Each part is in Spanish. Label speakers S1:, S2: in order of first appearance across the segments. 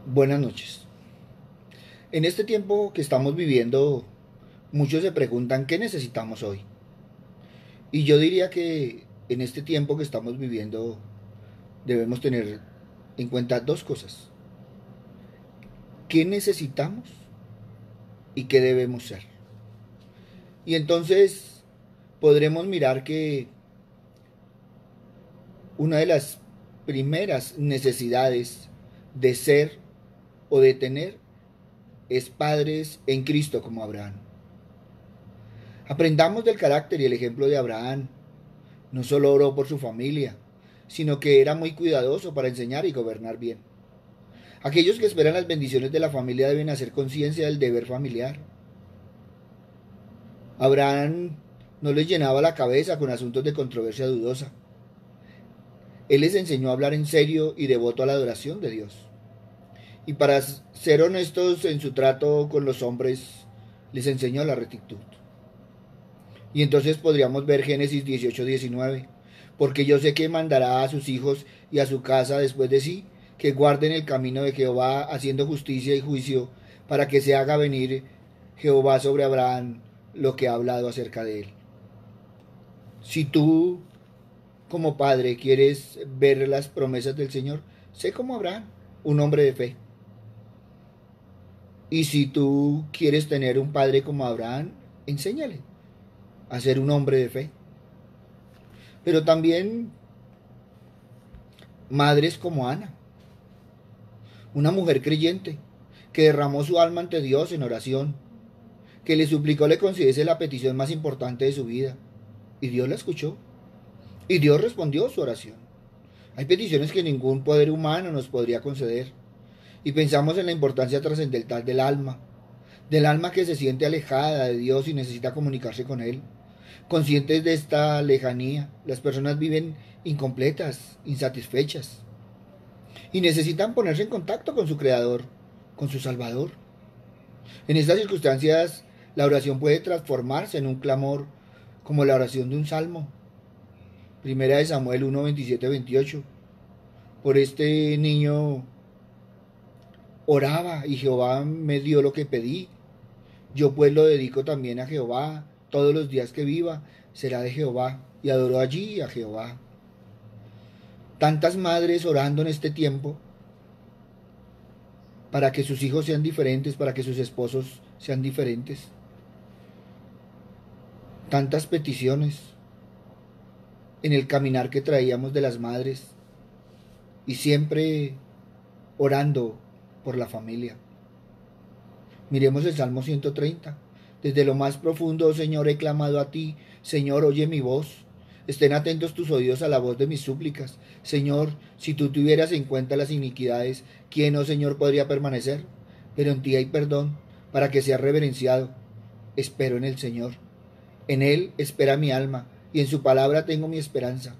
S1: Buenas noches. En este tiempo que estamos viviendo, muchos se preguntan qué necesitamos hoy. Y yo diría que en este tiempo que estamos viviendo debemos tener en cuenta dos cosas. ¿Qué necesitamos y qué debemos ser? Y entonces podremos mirar que una de las primeras necesidades de ser o de tener es padres en Cristo como Abraham. Aprendamos del carácter y el ejemplo de Abraham. No solo oró por su familia, sino que era muy cuidadoso para enseñar y gobernar bien. Aquellos que esperan las bendiciones de la familia deben hacer conciencia del deber familiar. Abraham no les llenaba la cabeza con asuntos de controversia dudosa. Él les enseñó a hablar en serio y devoto a la adoración de Dios. Y para ser honestos en su trato con los hombres, les enseñó la rectitud. Y entonces podríamos ver Génesis 18:19. Porque yo sé que mandará a sus hijos y a su casa después de sí, que guarden el camino de Jehová, haciendo justicia y juicio, para que se haga venir Jehová sobre Abraham lo que ha hablado acerca de él. Si tú, como padre, quieres ver las promesas del Señor, sé como Abraham, un hombre de fe. Y si tú quieres tener un padre como Abraham, enséñale a ser un hombre de fe. Pero también madres como Ana, una mujer creyente que derramó su alma ante Dios en oración, que le suplicó le concediese la petición más importante de su vida. Y Dios la escuchó. Y Dios respondió su oración. Hay peticiones que ningún poder humano nos podría conceder. Y pensamos en la importancia trascendental del alma que se siente alejada de Dios y necesita comunicarse con Él. Conscientes de esta lejanía, las personas viven incompletas, insatisfechas, y necesitan ponerse en contacto con su Creador, con su Salvador. En estas circunstancias, la oración puede transformarse en un clamor, como la oración de un salmo. Primera de Samuel 1, 27, 28. Por este niño oraba y Jehová me dio lo que pedí. Yo pues lo dedico también a Jehová. Todos los días que viva será de Jehová. Y adoró allí a Jehová. Tantas madres orando en este tiempo para que sus hijos sean diferentes, para que sus esposos sean diferentes. Tantas peticiones en el caminar que traíamos de las madres y siempre orando por la familia. Miremos el Salmo 130. Desde lo más profundo, oh Señor, he clamado a ti. Señor, oye mi voz. Estén atentos tus oídos a la voz de mis súplicas. Señor, si tú tuvieras en cuenta las iniquidades, ¿quién, oh Señor, podría permanecer? Pero en ti hay perdón, para que sea reverenciado. Espero en el Señor. En Él espera mi alma, y en su palabra tengo mi esperanza.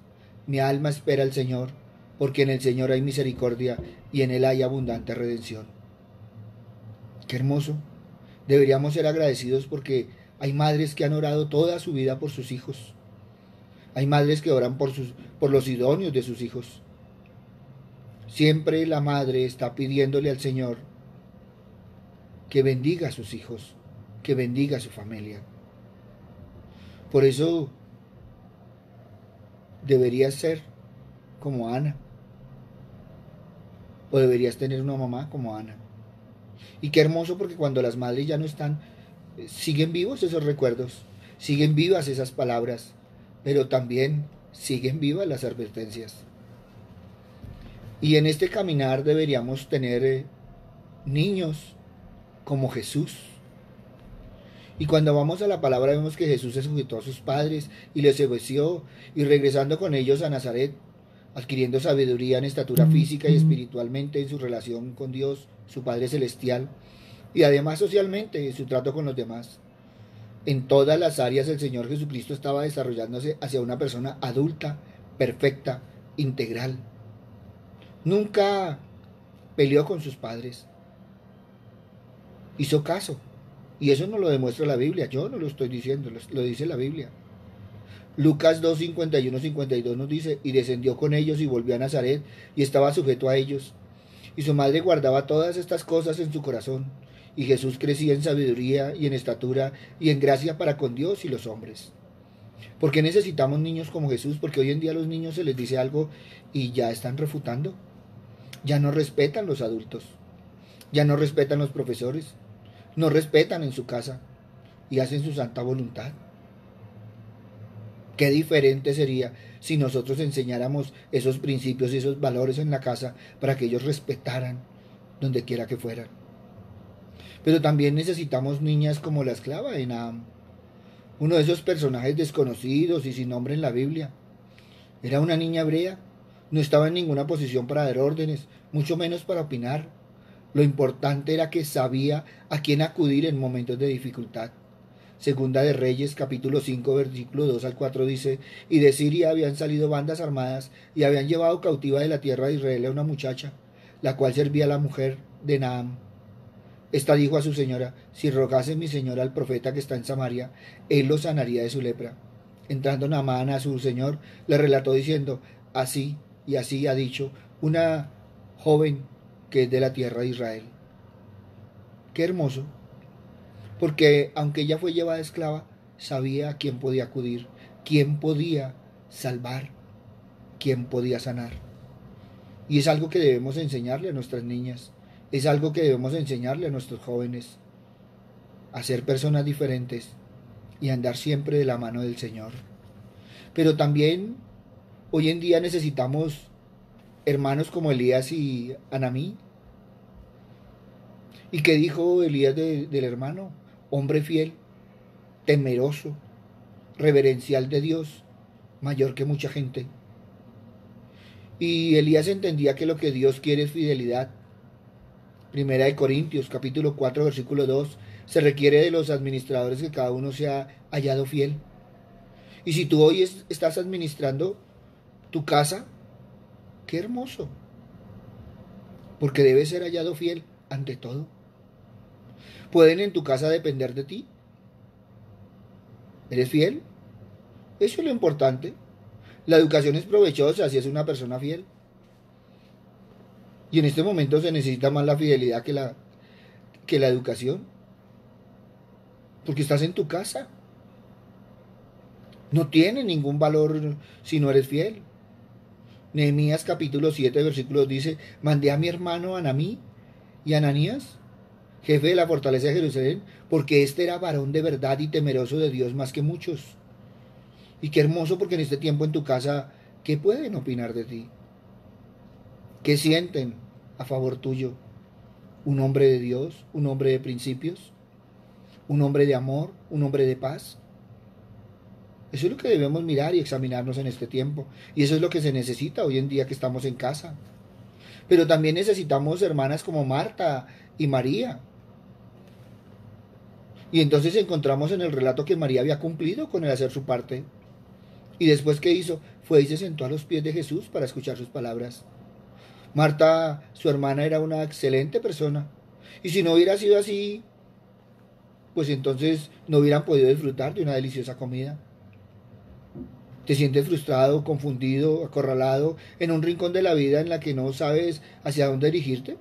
S1: Mi alma espera al Señor, porque en el Señor hay misericordia, y en Él hay abundante redención. Qué hermoso. Deberíamos ser agradecidos porque hay madres que han orado toda su vida por sus hijos. Hay madres que oran por los idóneos de sus hijos. Siempre la madre está pidiéndole al Señor que bendiga a sus hijos, que bendiga a su familia. Por eso deberías ser como Ana, o deberías tener una mamá como Ana. Y qué hermoso porque cuando las madres ya no están, siguen vivos esos recuerdos, siguen vivas esas palabras, pero también siguen vivas las advertencias. Y en este caminar deberíamos tener niños como Jesús. Y cuando vamos a la palabra vemos que Jesús se sujetó a sus padres y les obedeció, y regresando con ellos a Nazaret, adquiriendo sabiduría en estatura física y espiritualmente en su relación con Dios, su Padre Celestial, y además socialmente en su trato con los demás. En todas las áreas el Señor Jesucristo estaba desarrollándose hacia una persona adulta, perfecta, integral. Nunca peleó con sus padres, hizo caso. Y eso no lo demuestra la Biblia, yo no lo estoy diciendo, lo dice la Biblia. Lucas 2, 51, 52 nos dice, y descendió con ellos y volvió a Nazaret y estaba sujeto a ellos. Y su madre guardaba todas estas cosas en su corazón. Y Jesús crecía en sabiduría y en estatura y en gracia para con Dios y los hombres. ¿Por qué necesitamos niños como Jesús? Porque hoy en día a los niños se les dice algo y ya están refutando. Ya no respetan los adultos. Ya no respetan los profesores. No respetan en su casa y hacen su santa voluntad. Qué diferente sería si nosotros enseñáramos esos principios y esos valores en la casa para que ellos respetaran donde quiera que fueran. Pero también necesitamos niñas como la esclava de Naam, uno de esos personajes desconocidos y sin nombre en la Biblia. Era una niña hebrea, no estaba en ninguna posición para dar órdenes, mucho menos para opinar. Lo importante era que sabía a quién acudir en momentos de dificultad. Segunda de Reyes, capítulo 5, versículo 2 al 4 dice, y de Siria habían salido bandas armadas y habían llevado cautiva de la tierra de Israel a una muchacha, la cual servía a la mujer de Naam. Esta dijo a su señora, si rogase mi señora al profeta que está en Samaria, él lo sanaría de su lepra. Entrando Naamán a su señor, le relató diciendo, así y así ha dicho una joven que es de la tierra de Israel. Qué hermoso, porque aunque ella fue llevada esclava, sabía a quién podía acudir, quién podía salvar, quién podía sanar. Y es algo que debemos enseñarle a nuestras niñas, es algo que debemos enseñarle a nuestros jóvenes, a ser personas diferentes y a andar siempre de la mano del Señor. Pero también hoy en día necesitamos hermanos como Elías y Anamí. ¿Y qué dijo Elías del hermano? Hombre fiel, temeroso, reverencial de Dios, mayor que mucha gente. Y Elías entendía que lo que Dios quiere es fidelidad. Primera de Corintios, capítulo 4, versículo 2, se requiere de los administradores que cada uno sea hallado fiel. Y si tú hoy estás administrando tu casa, qué hermoso, porque debes ser hallado fiel ante todo. ¿Pueden en tu casa depender de ti? ¿Eres fiel? Eso es lo importante. La educación es provechosa si es una persona fiel. Y en este momento se necesita más la fidelidad que la educación. Porque estás en tu casa. No tiene ningún valor si no eres fiel. Nehemías capítulo 7 versículos dice, mandé a mi hermano Anamí y Ananías, jefe de la fortaleza de Jerusalén, porque este era varón de verdad y temeroso de Dios más que muchos. Y qué hermoso porque en este tiempo en tu casa, ¿qué pueden opinar de ti? ¿Qué sienten a favor tuyo? ¿Un hombre de Dios? ¿Un hombre de principios? ¿Un hombre de amor? ¿Un hombre de paz? Eso es lo que debemos mirar y examinarnos en este tiempo. Y eso es lo que se necesita hoy en día que estamos en casa. Pero también necesitamos hermanas como Marta y María. Y entonces encontramos en el relato que María había cumplido con el hacer su parte. Y después, ¿qué hizo? Fue y se sentó a los pies de Jesús para escuchar sus palabras. Marta, su hermana, era una excelente persona. Y si no hubiera sido así, pues entonces no hubieran podido disfrutar de una deliciosa comida. Te sientes frustrado, confundido, acorralado en un rincón de la vida en la que no sabes hacia dónde dirigirte.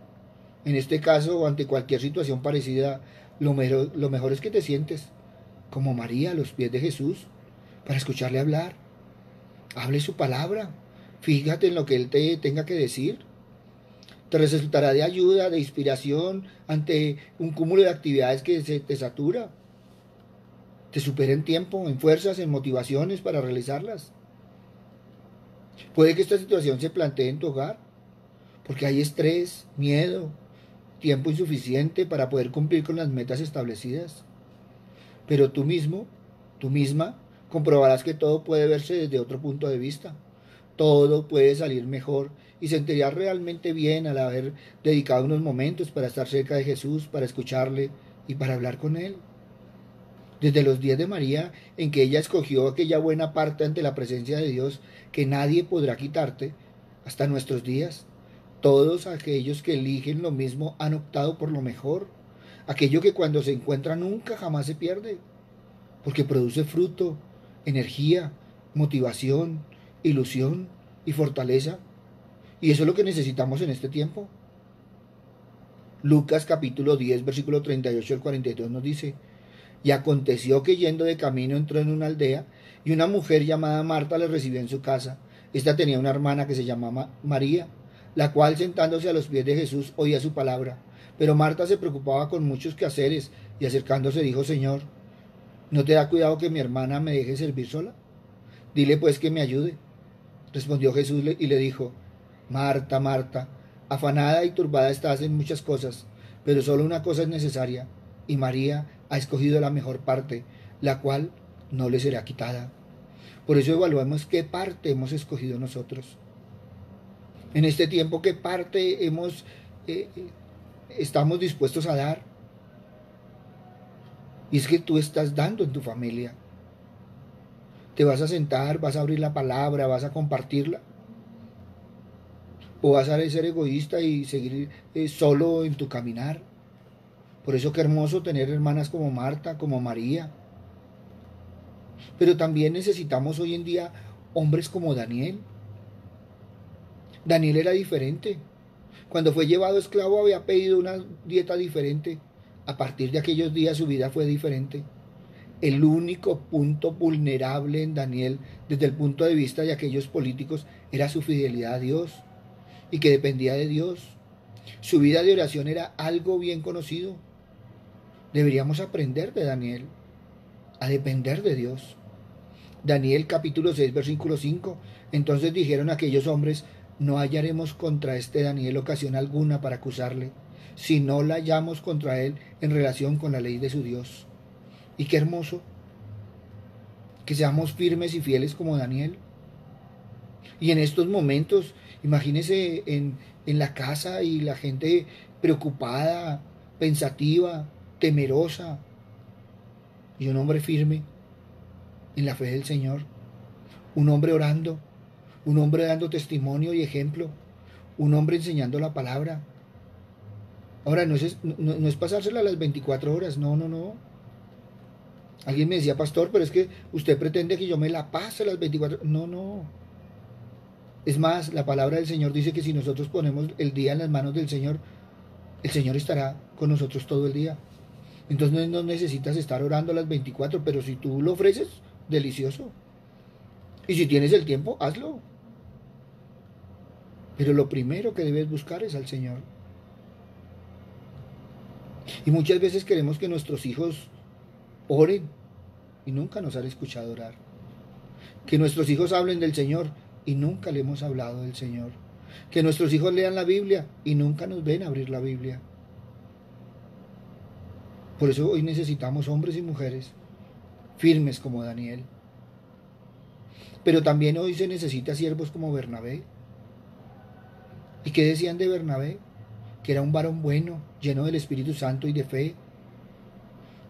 S1: En este caso, o ante cualquier situación parecida, lo mejor es que te sientes como María a los pies de Jesús para escucharle hablar. Hable su palabra. Fíjate en lo que Él te tenga que decir. Te resultará de ayuda, de inspiración ante un cúmulo de actividades que se te satura. Te supera en tiempo, en fuerzas, en motivaciones para realizarlas. Puede que esta situación se plantee en tu hogar, porque hay estrés, miedo, tiempo insuficiente para poder cumplir con las metas establecidas. Pero tú mismo, tú misma, comprobarás que todo puede verse desde otro punto de vista. Todo puede salir mejor y sentirías realmente bien al haber dedicado unos momentos para estar cerca de Jesús, para escucharle y para hablar con Él. Desde los días de María, en que ella escogió aquella buena parte ante la presencia de Dios que nadie podrá quitarte, hasta nuestros días, todos aquellos que eligen lo mismo han optado por lo mejor, aquello que cuando se encuentra nunca jamás se pierde, porque produce fruto, energía, motivación, ilusión y fortaleza. Y eso es lo que necesitamos en este tiempo. Lucas capítulo 10, versículo 38 al 42 nos dice: y aconteció que yendo de camino entró en una aldea, y una mujer llamada Marta le recibió en su casa. Esta tenía una hermana que se llamaba María, la cual sentándose a los pies de Jesús oía su palabra. Pero Marta se preocupaba con muchos quehaceres, y acercándose dijo: Señor, ¿no te da cuidado que mi hermana me deje servir sola? Dile pues que me ayude. Respondió Jesús y le dijo: Marta, Marta, afanada y turbada estás en muchas cosas, pero solo una cosa es necesaria, y María ha escogido la mejor parte, la cual no le será quitada. Por eso evaluamos qué parte hemos escogido nosotros. En este tiempo, qué parte estamos dispuestos a dar. Y es que tú estás dando en tu familia. Te vas a sentar, vas a abrir la palabra, vas a compartirla. O vas a ser egoísta y seguir solo en tu caminar. Por eso qué hermoso tener hermanas como Marta, como María. Pero también necesitamos hoy en día hombres como Daniel. Daniel era diferente. Cuando fue llevado esclavo había pedido una dieta diferente. A partir de aquellos días su vida fue diferente. El único punto vulnerable en Daniel desde el punto de vista de aquellos políticos era su fidelidad a Dios y que dependía de Dios. Su vida de oración era algo bien conocido. Deberíamos aprender de Daniel a depender de Dios. Daniel capítulo 6 versículo 5. Entonces dijeron aquellos hombres: no hallaremos contra este Daniel ocasión alguna para acusarle, si no la hallamos contra él en relación con la ley de su Dios. Y qué hermoso que seamos firmes y fieles como Daniel. Y en estos momentos, imagínese en la casa y la gente preocupada, pensativa, temerosa, y un hombre firme en la fe del Señor, un hombre orando, un hombre dando testimonio y ejemplo, un hombre enseñando la palabra. Ahora, no es pasársela a las 24 horas, no, no, no. Alguien me decía: pastor, pero es que usted pretende que yo me la pase a las 24 horas. No, no. Es más, la palabra del Señor dice que si nosotros ponemos el día en las manos del Señor, el Señor estará con nosotros todo el día. Entonces no necesitas estar orando a las 24, pero si tú lo ofreces, delicioso. Y si tienes el tiempo, hazlo. Pero lo primero que debes buscar es al Señor. Y muchas veces queremos que nuestros hijos oren y nunca nos han escuchado orar. Que nuestros hijos hablen del Señor y nunca le hemos hablado del Señor. Que nuestros hijos lean la Biblia y nunca nos ven abrir la Biblia. Por eso hoy necesitamos hombres y mujeres firmes como Daniel. Pero también hoy se necesita siervos como Bernabé. ¿Y qué decían de Bernabé? Que era un varón bueno, lleno del Espíritu Santo y de fe.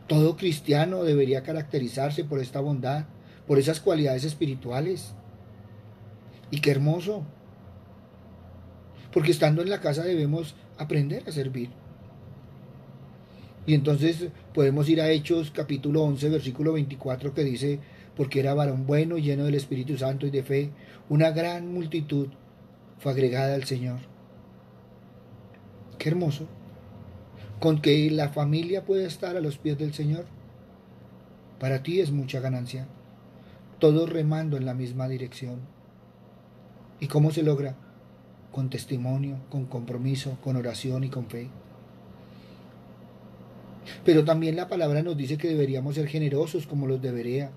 S1: Todo cristiano debería caracterizarse por esta bondad, por esas cualidades espirituales. Y qué hermoso. Porque estando en la casa debemos aprender a servir. Y entonces podemos ir a Hechos capítulo 11, versículo 24, que dice: porque era varón bueno, lleno del Espíritu Santo y de fe, una gran multitud fue agregada al Señor. Qué hermoso. Con que la familia pueda estar a los pies del Señor, para ti es mucha ganancia. Todos remando en la misma dirección. ¿Y cómo se logra? Con testimonio, con compromiso, con oración y con fe. Pero también la palabra nos dice que deberíamos ser generosos como los de Berea.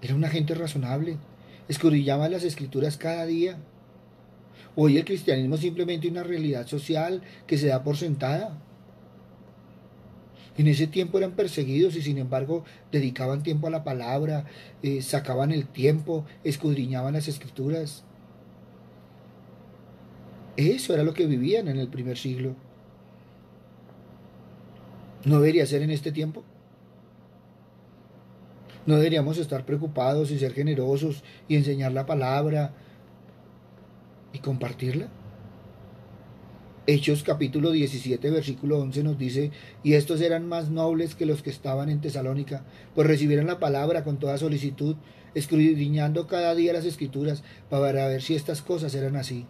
S1: Era una gente razonable, escudriñaba las escrituras cada día. Hoy el cristianismo es simplemente una realidad social que se da por sentada. En ese tiempo eran perseguidos y sin embargo dedicaban tiempo a la palabra, sacaban el tiempo, escudriñaban las escrituras. Eso era lo que vivían en el primer siglo. ¿No debería ser en este tiempo? ¿No deberíamos estar preocupados y ser generosos y enseñar la palabra y compartirla? Hechos capítulo 17 versículo 11 nos dice: y estos eran más nobles que los que estaban en Tesalónica, pues recibieron la palabra con toda solicitud, escudriñando cada día las escrituras para ver si estas cosas eran así.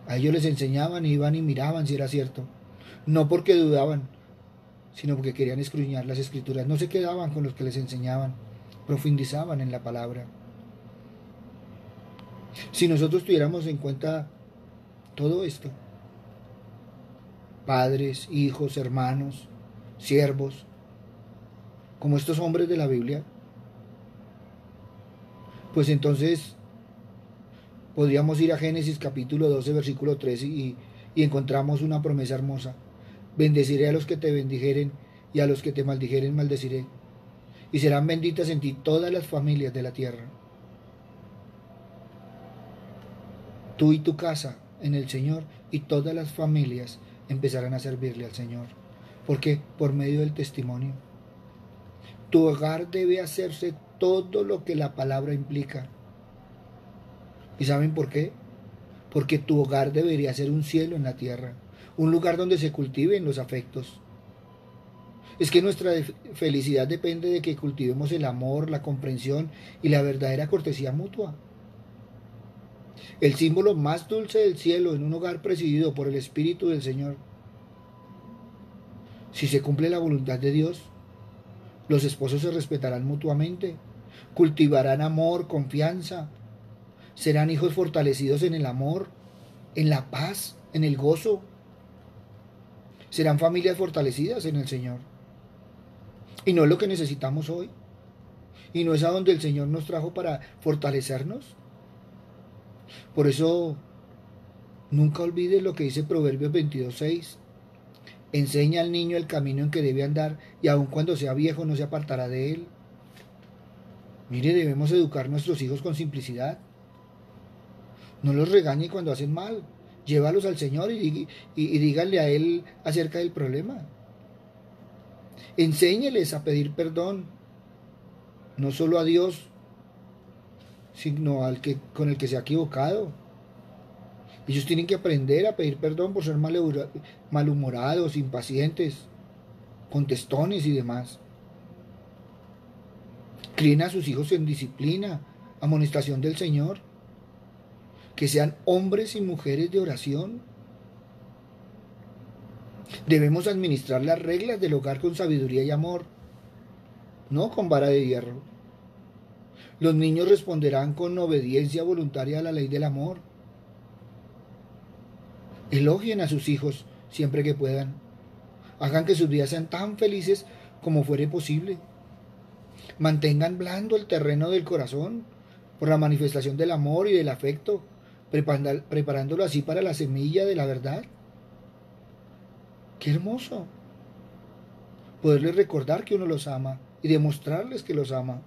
S1: A ellos les enseñaban, iban y miraban si era cierto. No porque dudaban, sino porque querían escudriñar las escrituras. No se quedaban con los que les enseñaban, profundizaban en la palabra. Si nosotros tuviéramos en cuenta todo esto, padres, hijos, hermanos, siervos, como estos hombres de la Biblia, pues entonces podríamos ir a Génesis capítulo 12, versículo 13 y encontramos una promesa hermosa. Bendeciré a los que te bendijeren y a los que te maldijeren maldeciré. Y serán benditas en ti todas las familias de la tierra. Tú y tu casa en el Señor y todas las familias empezarán a servirle al Señor. ¿Por qué? Por medio del testimonio. Tu hogar debe hacerse todo lo que la palabra implica. ¿Y saben por qué? Porque tu hogar debería ser un cielo en la tierra, un lugar donde se cultiven los afectos. Es que nuestra felicidad depende de que cultivemos el amor, la comprensión y la verdadera cortesía mutua. El símbolo más dulce del cielo en un hogar presidido por el Espíritu del Señor. Si se cumple la voluntad de Dios, los esposos se respetarán mutuamente, cultivarán amor, confianza, serán hijos fortalecidos en el amor, en la paz, en el gozo. Serán familias fortalecidas en el Señor. Y no es lo que necesitamos hoy. Y no es a donde el Señor nos trajo para fortalecernos. Por eso, nunca olvides lo que dice Proverbios 22:6. Enseña al niño el camino en que debe andar y aun cuando sea viejo no se apartará de él. Mire, debemos educar a nuestros hijos con simplicidad. No los regañe cuando hacen mal. Llévalos al Señor y díganle a Él acerca del problema. Enséñeles a pedir perdón, no solo a Dios, sino con el que se ha equivocado. Ellos tienen que aprender a pedir perdón por ser malhumorados, impacientes, contestones y demás. Críen a sus hijos en disciplina, amonestación del Señor. Que sean hombres y mujeres de oración. Debemos administrar las reglas del hogar con sabiduría y amor, no con vara de hierro. Los niños responderán con obediencia voluntaria a la ley del amor. Elogien a sus hijos siempre que puedan. Hagan que sus días sean tan felices como fuere posible. Mantengan blando el terreno del corazón por la manifestación del amor y del afecto, preparándolo así para la semilla de la verdad. Qué hermoso poderles recordar que uno los ama y demostrarles que los ama.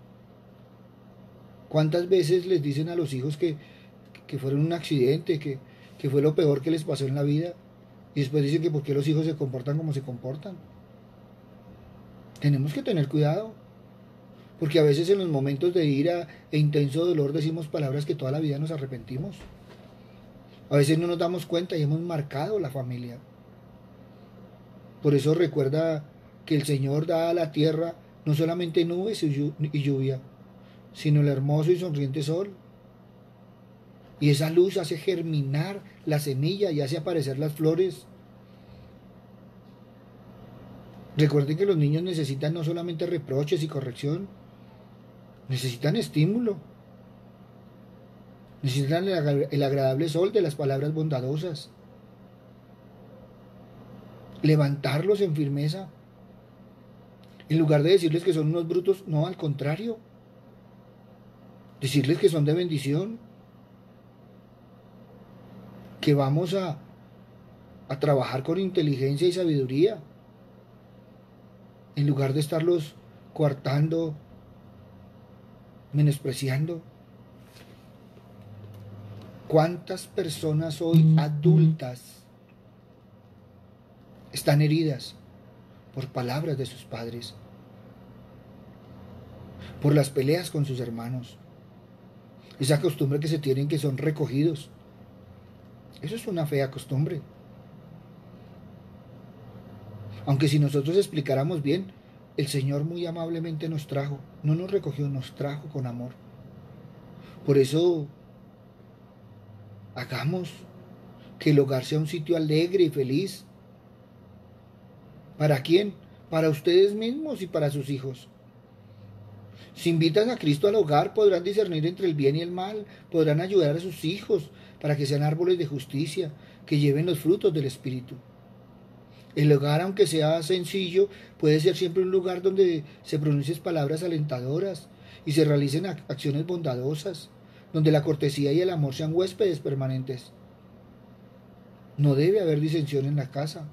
S1: ¿Cuántas veces les dicen a los hijos que fueron un accidente, que fue lo peor que les pasó en la vida? Y después dicen que por qué los hijos se comportan como se comportan. Tenemos que tener cuidado, porque a veces en los momentos de ira e intenso dolor decimos palabras que toda la vida nos arrepentimos. A veces no nos damos cuenta y hemos marcado la familia. Por eso recuerda que el Señor da a la tierra no solamente nubes y lluvia, sino el hermoso y sonriente sol. Y esa luz hace germinar la semilla y hace aparecer las flores. Recuerden que los niños necesitan no solamente reproches y corrección, necesitan estímulo. Necesitan el agradable sol de las palabras bondadosas. Levantarlos en firmeza. En lugar de decirles que son unos brutos, no, al contrario. Decirles que son de bendición. Que vamos a trabajar con inteligencia y sabiduría. En lugar de estarlos coartando, menospreciando. ¿Cuántas personas hoy adultas están heridas por palabras de sus padres? Por las peleas con sus hermanos. Esa costumbre que se tienen que son recogidos. Eso es una fea costumbre. Aunque si nosotros explicáramos bien, el Señor muy amablemente nos trajo, no nos recogió, nos trajo con amor. Por eso hagamos que el hogar sea un sitio alegre y feliz. ¿Para quién? Para ustedes mismos y para sus hijos. Si invitan a Cristo al hogar, podrán discernir entre el bien y el mal, podrán ayudar a sus hijos para que sean árboles de justicia, que lleven los frutos del Espíritu. El hogar, aunque sea sencillo, puede ser siempre un lugar donde se pronuncien palabras alentadoras y se realicen acciones bondadosas, donde la cortesía y el amor sean huéspedes permanentes. No debe haber disensión en la casa.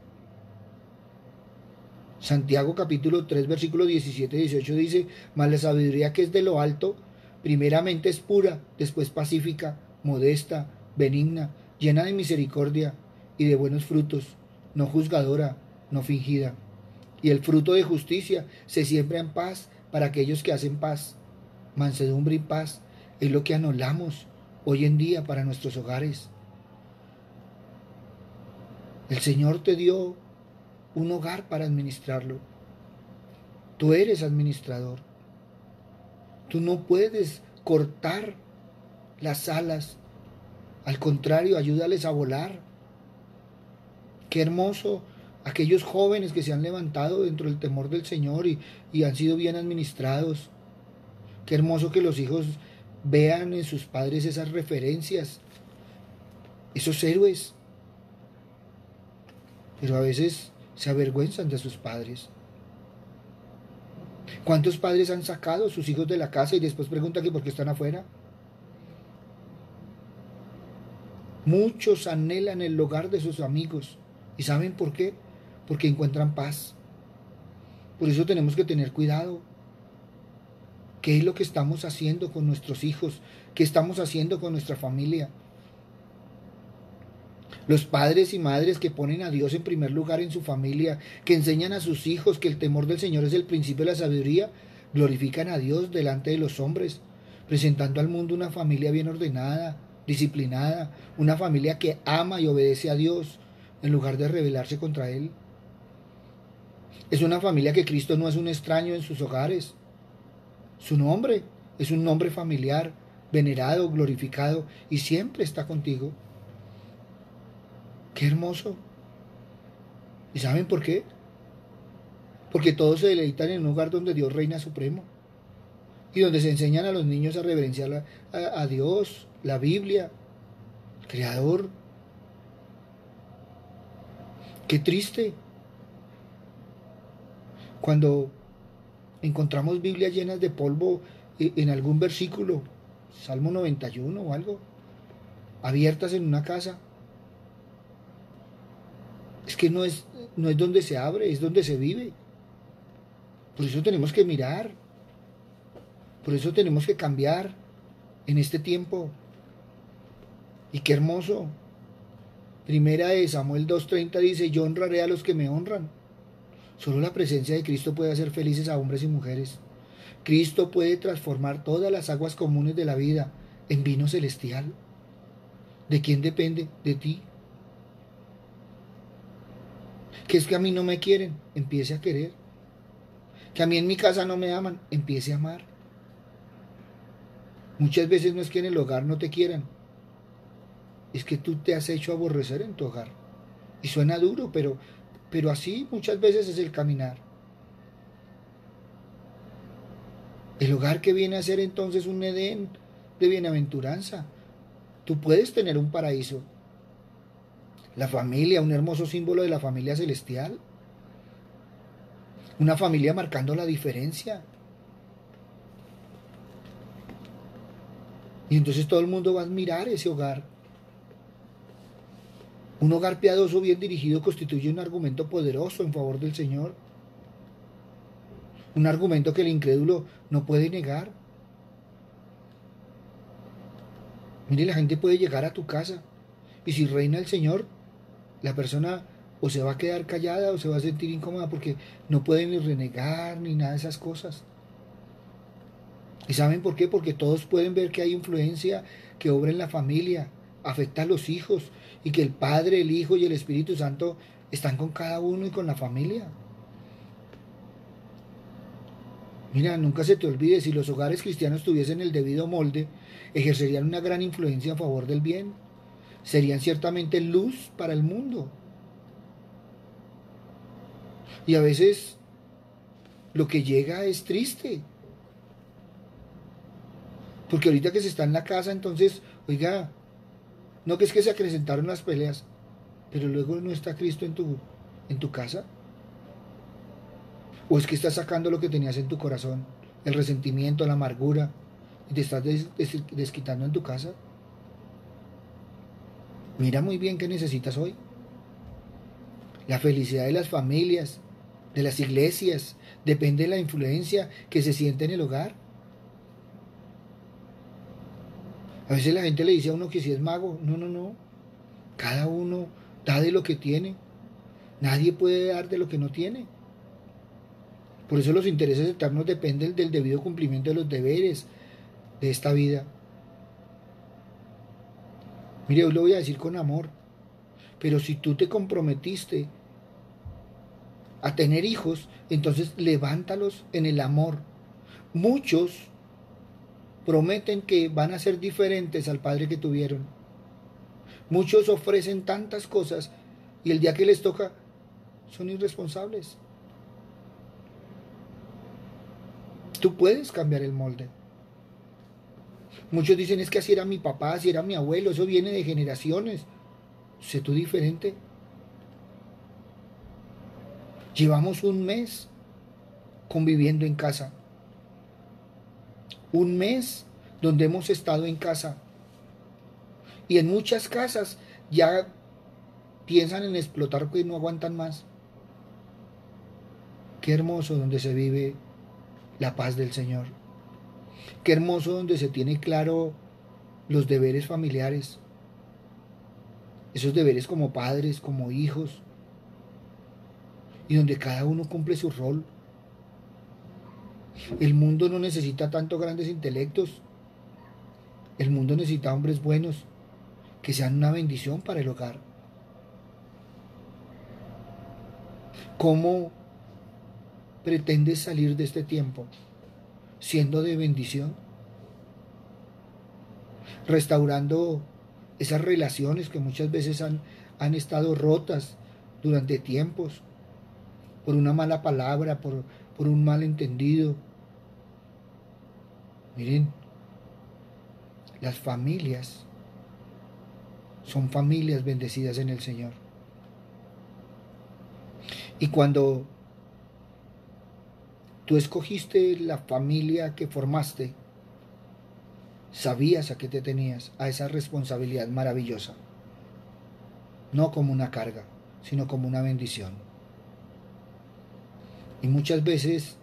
S1: Santiago capítulo 3 versículo 17 y 18 dice: mas la sabiduría que es de lo alto, primeramente es pura, después pacífica, modesta, benigna, llena de misericordia y de buenos frutos, no juzgadora, no fingida. Y el fruto de justicia se siembra en paz para aquellos que hacen paz. Mansedumbre y paz es lo que anhelamos hoy en día para nuestros hogares. El Señor te dio un hogar para administrarlo. Tú eres administrador. Tú no puedes cortar las alas. Al contrario, ayúdales a volar. Qué hermoso aquellos jóvenes que se han levantado dentro del temor del Señor y han sido bien administrados. Qué hermoso que los hijos vean en sus padres esas referencias, esos héroes. Pero a veces se avergüenzan de sus padres. ¿Cuántos padres han sacado a sus hijos de la casa y después preguntan que por qué están afuera? Muchos anhelan el hogar de sus amigos. ¿Y saben por qué? Porque encuentran paz. Por eso tenemos que tener cuidado. ¿Qué es lo que estamos haciendo con nuestros hijos? ¿Qué estamos haciendo con nuestra familia? Los padres y madres que ponen a Dios en primer lugar en su familia, que enseñan a sus hijos que el temor del Señor es el principio de la sabiduría, glorifican a Dios delante de los hombres, presentando al mundo una familia bien ordenada, disciplinada, una familia que ama y obedece a Dios en lugar de rebelarse contra Él. Es una familia que Cristo no es un extraño en sus hogares. Su nombre es un nombre familiar, venerado, glorificado y siempre está contigo. ¡Qué hermoso! ¿Y saben por qué? Porque todos se deleitan en un lugar donde Dios reina supremo y donde se enseñan a los niños a reverenciar a Dios, la Biblia, el Creador. ¡Qué triste! Cuando encontramos Biblias llenas de polvo en algún versículo, Salmo 91 o algo, abiertas en una casa. Es que no es donde se abre, es donde se vive. Por eso tenemos que mirar. Por eso tenemos que cambiar en este tiempo. Y qué hermoso. Primera de Samuel 2:30 dice: yo honraré a los que me honran. Solo la presencia de Cristo puede hacer felices a hombres y mujeres. Cristo puede transformar todas las aguas comunes de la vida en vino celestial. ¿De quién depende? De ti. Que es que a mí no me quieren, empiece a querer. Que a mí en mi casa no me aman, empiece a amar. Muchas veces no es que en el hogar no te quieran, es que tú te has hecho aborrecer en tu hogar. Y suena duro, pero así muchas veces es el caminar. El hogar que viene a ser entonces un Edén de bienaventuranza. Tú puedes tener un paraíso. La familia, un hermoso símbolo de la familia celestial. Una familia marcando la diferencia. Y entonces todo el mundo va a admirar ese hogar. Un hogar piadoso bien dirigido constituye un argumento poderoso en favor del Señor. Un argumento que el incrédulo no puede negar. Mire, la gente puede llegar a tu casa y si reina el Señor, la persona o se va a quedar callada o se va a sentir incómoda porque no puede ni renegar ni nada de esas cosas. ¿Y saben por qué? Porque todos pueden ver que hay influencia que obra en la familia, afecta a los hijos y que el Padre, el Hijo y el Espíritu Santo están con cada uno y con la familia. Mira, nunca se te olvide, si los hogares cristianos tuviesen el debido molde, ejercerían una gran influencia a favor del bien. serían ciertamente luz para el mundo. Y a veces lo que llega es triste, porque ahorita que se está en la casa, entonces, oiga, no que es que se acrecentaron las peleas, pero luego no está Cristo en tu casa. O es que estás sacando lo que tenías en tu corazón, el resentimiento, la amargura, y te estás desquitando en tu casa. Mira muy bien qué necesitas hoy. La felicidad de las familias, de las iglesias, depende de la influencia que se siente en el hogar. A veces la gente le dice a uno que si es mago. No, no, no. Cada uno da de lo que tiene. Nadie puede dar de lo que no tiene. Por eso los intereses eternos dependen del debido cumplimiento de los deberes de esta vida. Mire, hoy lo voy a decir con amor. Pero si tú te comprometiste a tener hijos, entonces levántalos en el amor. Muchos prometen que van a ser diferentes al padre que tuvieron. Muchos ofrecen tantas cosas y el día que les toca son irresponsables. Tú puedes cambiar el molde. Muchos dicen es que así era mi papá, así era mi abuelo, eso viene de generaciones. Sé tú diferente. Llevamos un mes conviviendo en casa. Un mes donde hemos estado en casa. Y en muchas casas ya piensan en explotar porque no aguantan más. Qué hermoso donde se vive la paz del Señor. Qué hermoso donde se tiene claro los deberes familiares. Esos deberes como padres, como hijos. Y donde cada uno cumple su rol. El mundo no necesita tanto grandes intelectos. El mundo necesita hombres buenos que sean una bendición para el hogar. ¿Cómo pretendes salir de este tiempo siendo de bendición? Restaurando esas relaciones que muchas veces han estado rotas durante tiempos por una mala palabra, por un malentendido. Miren, las familias son familias bendecidas en el Señor. Y cuando tú escogiste la familia que formaste, sabías a qué te tenías, a esa responsabilidad maravillosa. No como una carga, sino como una bendición. Y muchas veces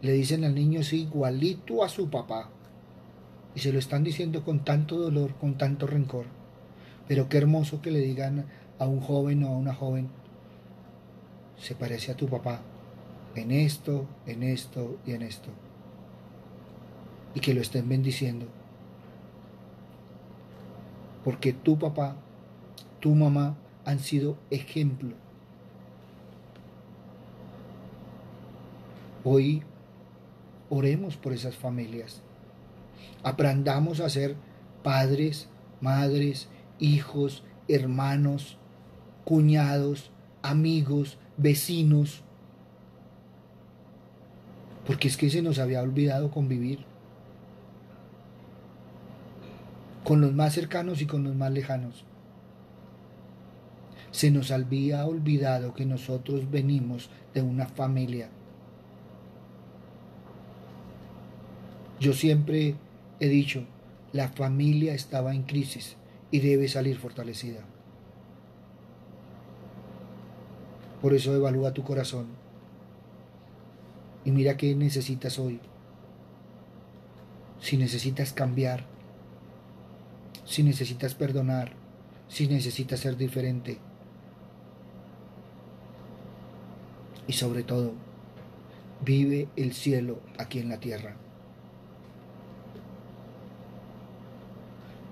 S1: le dicen al niño es igualito a su papá. Y se lo están diciendo con tanto dolor, con tanto rencor. Pero qué hermoso que le digan a un joven o a una joven, se parece a tu papá en esto, en esto y en esto. Y que lo estén bendiciendo. Porque tu papá, tu mamá han sido ejemplo. Hoy oremos por esas familias. Aprendamos a ser padres, madres, hijos, hermanos, cuñados, amigos, vecinos. Porque es que se nos había olvidado convivir con los más cercanos y con los más lejanos. Se nos había olvidado que nosotros venimos de una familia. Yo siempre he dicho, la familia estaba en crisis y debe salir fortalecida. Por eso evalúa tu corazón y mira qué necesitas hoy. Si necesitas cambiar, si necesitas perdonar, si necesitas ser diferente. Y sobre todo, vive el cielo aquí en la tierra.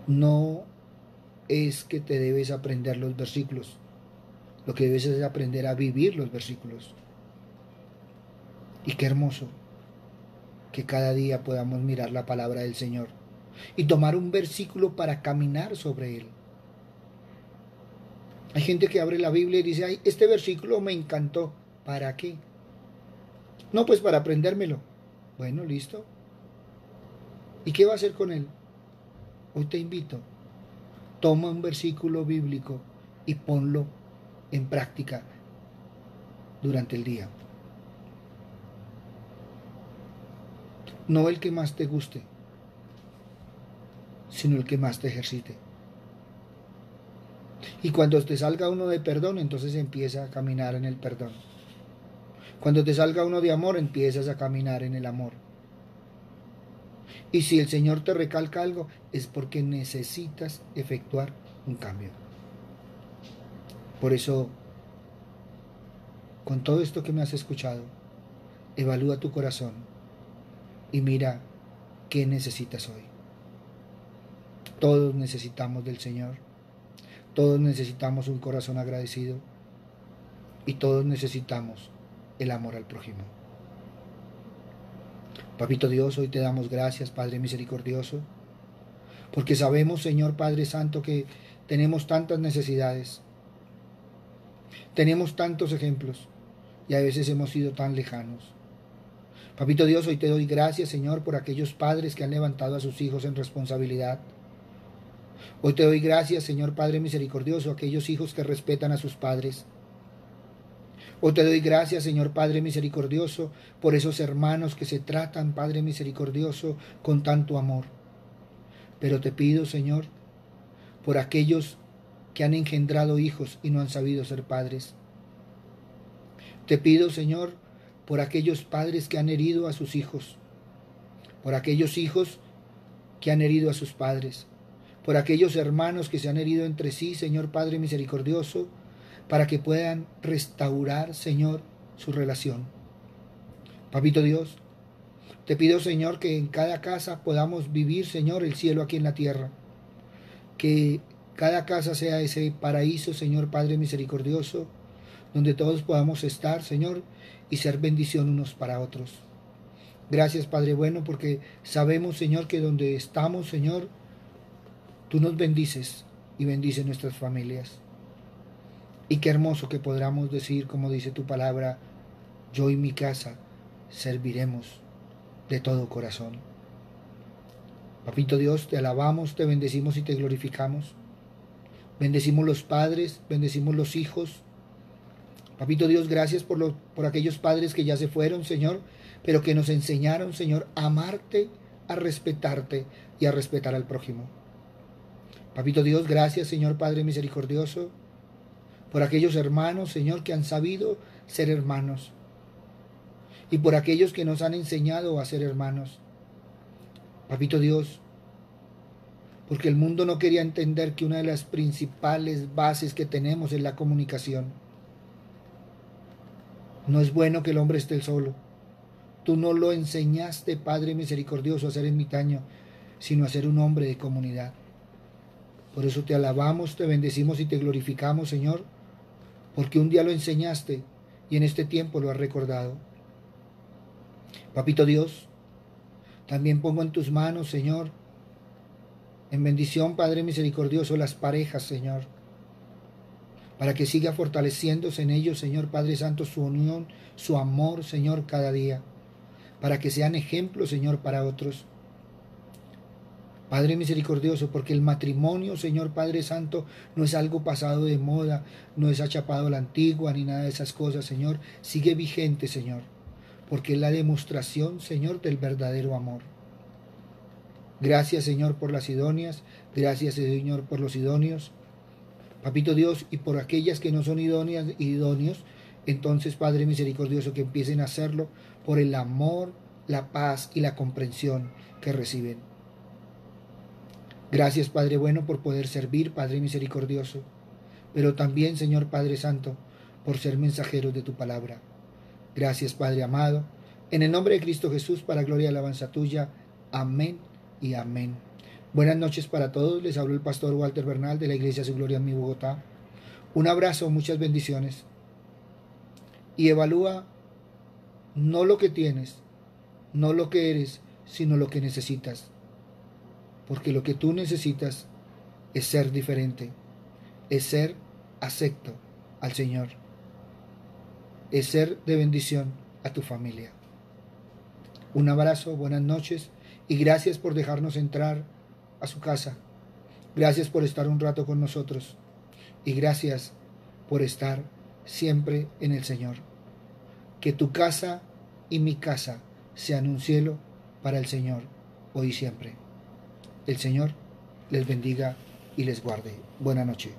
S1: No es que te debes aprender los versículos. Lo que debes es aprender a vivir los versículos. Y qué hermoso que cada día podamos mirar la palabra del Señor y tomar un versículo para caminar sobre él. Hay gente que abre la Biblia y dice, ay, este versículo me encantó. ¿Para qué? No, pues para aprendérmelo. Bueno, listo. ¿Y qué va a hacer con él? Hoy te invito. Toma un versículo bíblico y ponlo en práctica durante el día. No el que más te guste, sino el que más te ejercite. Y cuando te salga uno de perdón, entonces empieza a caminar en el perdón. Cuando te salga uno de amor, empiezas a caminar en el amor. Y si el Señor te recalca algo, es porque necesitas efectuar un cambio. Por eso, con todo esto que me has escuchado, evalúa tu corazón y mira qué necesitas hoy. Todos necesitamos del Señor. Todos necesitamos un corazón agradecido. Y todos necesitamos el amor al prójimo. Papito Dios, hoy te damos gracias, Padre misericordioso, porque sabemos, Señor Padre Santo, que tenemos tantas necesidades, tenemos tantos ejemplos y a veces hemos sido tan lejanos. Papito Dios, hoy te doy gracias, Señor, por aquellos padres que han levantado a sus hijos en responsabilidad. Hoy te doy gracias, Señor Padre misericordioso, a aquellos hijos que respetan a sus padres. Hoy te doy gracias, Señor Padre misericordioso, por esos hermanos que se tratan, Padre misericordioso, con tanto amor. Pero te pido, Señor, por aquellos que han engendrado hijos y no han sabido ser padres. Te pido, Señor, por aquellos padres que han herido a sus hijos, por aquellos hijos que han herido a sus padres, por aquellos hermanos que se han herido entre sí, Señor Padre misericordioso, para que puedan restaurar, Señor, su relación. Papito Dios, te pido, Señor, que en cada casa podamos vivir, Señor, el cielo aquí en la tierra. Que cada casa sea ese paraíso, Señor Padre misericordioso, donde todos podamos estar, Señor, y ser bendición unos para otros. Gracias, Padre bueno, porque sabemos, Señor, que donde estamos, Señor, tú nos bendices y bendices nuestras familias. Y qué hermoso que podamos decir, como dice tu palabra, yo y mi casa serviremos de todo corazón. Papito Dios, te alabamos, te bendecimos y te glorificamos. Bendecimos los padres, bendecimos los hijos. Papito Dios, gracias por aquellos padres que ya se fueron, Señor, pero que nos enseñaron, Señor, a amarte, a respetarte y a respetar al prójimo. Papito Dios, gracias, Señor Padre misericordioso, por aquellos hermanos, Señor, que han sabido ser hermanos, y por aquellos que nos han enseñado a ser hermanos. Papito Dios, porque el mundo no quería entender que una de las principales bases que tenemos es la comunicación. No es bueno que el hombre esté solo. Tú no lo enseñaste, Padre misericordioso, a ser ermitaño, sino a ser un hombre de comunidad. Por eso te alabamos, te bendecimos y te glorificamos, Señor, porque un día lo enseñaste y en este tiempo lo has recordado. Papito Dios, también pongo en tus manos, Señor, en bendición, Padre misericordioso, las parejas, Señor, para que siga fortaleciéndose en ellos, Señor Padre Santo, su unión, su amor, Señor, cada día, para que sean ejemplos, Señor, para otros. Padre misericordioso, porque el matrimonio, Señor Padre Santo, no es algo pasado de moda, no es achapado a la antigua, ni nada de esas cosas, Señor. Sigue vigente, Señor, porque es la demostración, Señor, del verdadero amor. Gracias, Señor, por las idóneas, gracias, Señor, por los idóneos. Papito Dios, y por aquellas que no son idóneas y idóneos, entonces, Padre misericordioso, que empiecen a hacerlo por el amor, la paz y la comprensión que reciben. Gracias, Padre bueno, por poder servir, Padre misericordioso, pero también, Señor Padre Santo, por ser mensajeros de tu palabra. Gracias, Padre amado, en el nombre de Cristo Jesús, para gloria y alabanza tuya. Amén y amén. Buenas noches para todos, les habló el pastor Walter Bernal de la Iglesia Su Gloria en mi Bogotá. Un abrazo, muchas bendiciones. Y evalúa no lo que tienes, no lo que eres, sino lo que necesitas. Porque lo que tú necesitas es ser diferente, es ser acepto al Señor es ser de bendición a tu familia. Un abrazo, buenas noches y gracias por dejarnos entrar a su casa. Gracias por estar un rato con nosotros y gracias por estar siempre en el Señor. Que tu casa y mi casa sean un cielo para el Señor hoy y siempre. El Señor les bendiga y les guarde. Buena noche.